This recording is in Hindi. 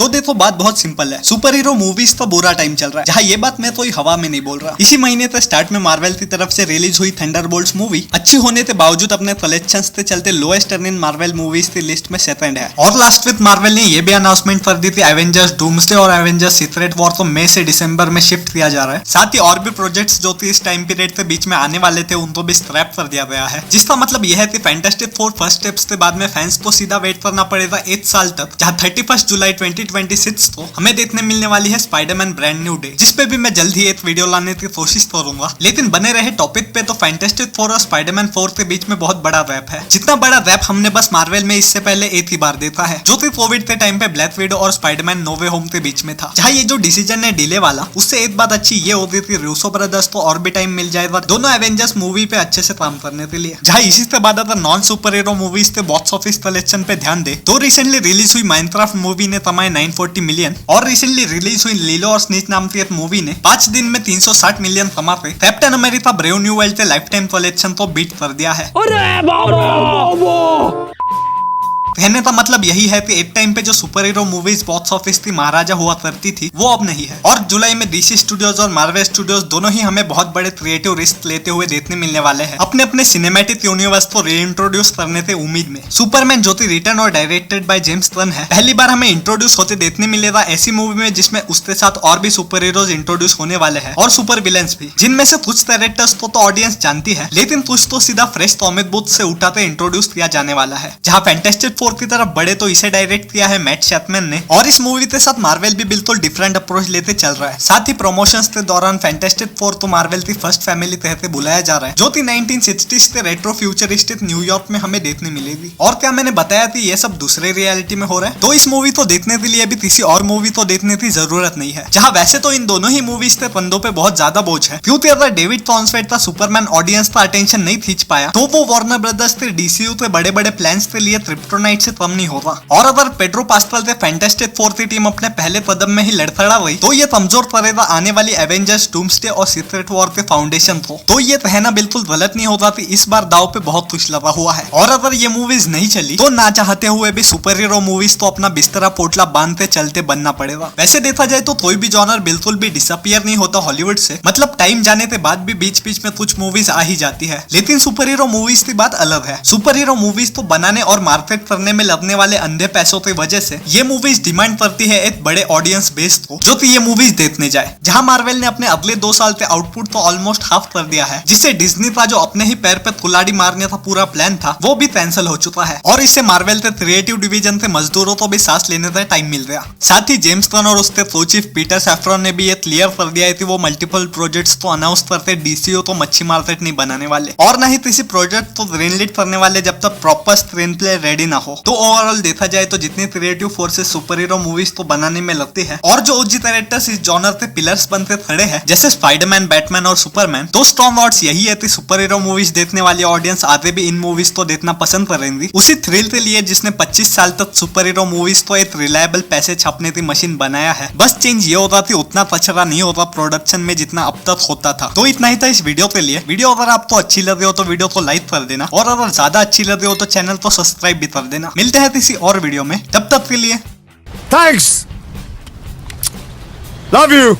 देखो बात बहुत सिंपल है, सुपर हीरो मूवीज तो बुरा टाइम चल रहा है। जहाँ ये बात मैं कोई हवा में नहीं बोल रहा। इसी महीने के स्टार्ट में मार्वल की तरफ से रिलीज हुई थंडरबोल्ट्स मूवी अच्छी होने के बावजूद अपने कलेक्शंस के चलते लोएस्ट अर्निंग मार्वल मूवीज की लिस्ट में सेकंड है। और लास्ट वीक मार्वल ने ये भी अनाउंसमेंट कर दी थी एवेंजर्स डूम्सडे और एवेंजर्स सीक्रेट वॉर को मई से दिसंबर में शिफ्ट किया जा रहा है। साथ ही और भी प्रोजेक्ट्स जो कि इस टाइम पीरियड के बीच में आने वाले थे उनको भी स्क्रैप कर दिया गया है, जिसका मतलब यह है कि फैंटास्टिक फोर फर्स्ट स्टेप्स के बाद में फैंस को सीधा वेट करना पड़ेगा 8 साल तक, जहां 31 जुलाई 2026 को हमें देखने मिलने वाली है स्पाइडरमैन ब्रांड न्यू डे, जिसपे भी मैं जल्द ही एक वीडियो लाने की कोशिश करूंगा। लेकिन बने रहे टॉपिक पे, तो फैंटास्टिक फोर और स्पाइडरमैन 4 के बीच में बहुत बड़ा गैप है। जितना बड़ा गैप हमने बस मार्वल में इससे पहले एक ही बार देखा है, जो कि कोविड के टाइम पे ब्लैक विडो और स्पाइडरमैन नो वे होम के बीच में था। जहाँ ये जो डिसीजन है डिले वाला, उससे एक बात अच्छी ये होती थी रूसो ब्रदर्स को और भी टाइम मिल जाएगा दोनों एवेंजर्स मूवी पे अच्छे से काम करने के लिए। जहाँ इसी से बाद अगर नॉन सुपर हीरो मूवीज के बॉक्स ऑफिस कलेक्शन पे ध्यान दे तो रिसेंटली रिलीज हुई माइनक्राफ्ट मूवी ने कमाए 940 मिलियन, और रिसेंटली रिलीज हुई लीलो और स्नीच नाम की एक मूवी ने 5 दिन में 360 मिलियन कमा के captain America brave new world के लाइफ टाइम कलेक्शन को बीट कर दिया है। कहने का मतलब यही है कि एक टाइम पे जो super hero movies box office की महाराजा हुआ करती थी वो अब नहीं है। और जुलाई में डीसी स्टूडियोज और मार्वल स्टूडियोज दोनों ही हमें बहुत बड़े क्रिएटिव रिस्क लेते हुए देखने मिलने वाले हैं अपने अपने सिनेमैटिक यूनिवर्स को रीइंट्रोड्यूस करने के उम्मीद में। सुपरमैन जो कि रिटर्न और डायरेक्टेड बाय जेम्स गन है, पहली बार हमें इंट्रोड्यूस होते देखने मिलेगा ऐसी मूवी में जिसमें उसके साथ और भी सुपर हीरोज इंट्रोड्यूस होने वाले हैं और सुपर विलेंस भी, जिनमें से कुछ कैरेक्टर्स को तो ऑडियंस जानती है, लेकिन कुछ तो सीधा फ्रेश कॉमिक बुक से उठाते इंट्रोड्यूस किया जाने वाला है। जहाँ फैंटास्टिक फोर की तरफ बड़े तो इसे डायरेक्ट किया है मैट शैटमैन ने, और इस मूवी के साथ मार्वल भी बिल्कुल डिफरेंट अप्रोच लेते चल रहा है। साथ ही प्रमोशंस के दौरान फैंटास्टिक फोर तो मार्वल की फर्स्ट फैमिली कहते बुलाया जा रहा है, जो कि 1960s के रेट्रो फ्यूचरिस्टिक न्यूयॉर्क में हमें देखने मिलेगी। और क्या मैंने बताया कि ये सब दूसरे रियलिटी में हो रहा है, तो इस मूवी को देखने के लिए भी किसी और मूवी को देखने की जरूरत नहीं है। जहाँ वैसे तो इन दोनों ही मूवीज के पंदों पे बहुत ज्यादा बोझ है, क्योंकि अगर डेविड कॉन्सवेट का सुपरमैन ऑडियंस का अटेंशन नहीं खींच पाया तो वो वार्नर ब्रदर्स के डीसीयू के बड़े बड़े प्लान्स के लिए क्रिप्टोनाइट से कम नहीं होगा। और अगर पेड्रो पास्कल से फैंटास्टिक फोर की टीम अपने पहले कदम में ही लड़खड़ा गई तो ये कमजोर करेगा आने वाली एवेंजर्स डूम्सडे और सीक्रेट वॉर के फाउंडेशन को। तो ये कहना बिल्कुल गलत नहीं होता कि इस बार दाव पे बहुत कुछ लगा हुआ है, और अगर ये मूवीज नहीं चली तो ना चाहते हुए भी सुपर हीरो मूवीज तो अपना बिस्तरा पोटला बांधते चलते बनना पड़ेगा। वैसे देखा जाए तो कोई भी जॉनर बिल्कुल भी डिसअपियर नहीं होता हॉलीवुड से, मतलब टाइम जाने के बाद भी बीच बीच में कुछ मूवीज आ ही जाती है। लेकिन सुपर हीरो मूवीज की बात अलग है। सुपर हीरो मूवीज तो बनाने और मार्केट करने में लगने वाले अंधे पैसों की वजह से ये मूवीज डिमांड करती है एक बड़े ऑडियंस बेस को, जो कि ये मूवीज देखने जाए। जहां मार्वल ने अपने अगले 2 साल के आउटपुट तो ऑलमोस्ट हाफ कर दिया है, जिससे डिज्नी का जो अपने ही पैर पे कुल्हाड़ी मारने का पूरा प्लान था वो भी कैंसिल हो चुका है, और इससे मार्वल के क्रिएटिव डिवीजन के मजदूरों को भी सांस लेने का टाइम मिल गया। साथ ही जेम्स गन और उसके को चीफ पीटर सैफ्रॉन ने भी ये क्लियर कर दिया है कि वो मल्टीपल प्रोजेक्ट्स तो अनाउंस करते डीसीयू तो मच्छी मार्केट नहीं बनाने वाले, और ना ही किसी प्रोजेक्ट तो ग्रीनलिट करने वाले जब तक प्रॉपर स्क्रीन प्ले रेडी ना हो। तो ओवरऑल देखा जाए तो जितनी creative forces super hero movies तो बनाने में लगती है, और जो ओजी कैरेक्टर्स इस जॉनर के पिलर्स बनते खड़े हैं जैसे स्पाइडरमैन, बैटमैन और सुपरमैन, तो स्ट्रॉन्ग वर्ड्स यही है कि सुपर हीरो मूवीज देखने वाली ऑडियंस आगे भी इन मूवीज को देखना पसंद करेंगी, उसी थ्रिल के लिए जिसने 25 साल तक सुपर हीरो मूवीज को एक रिलायबल पैसे छापने की मशीन बनाया है। बस चेंज ये होता थी उतना कचरा नहीं होता प्रोडक्शन में जितना अब तक होता था। तो इतना ही था इस वीडियो के लिए। वीडियो अगर आपको अच्छी लगे हो तो वीडियो को लाइक कर देना, और अगर ज्यादा अच्छी लगे हो तो चैनल को सब्सक्राइब भी कर देना। मिलते हैं किसी और वीडियो में, तब तक के लिए Thanks. Love you.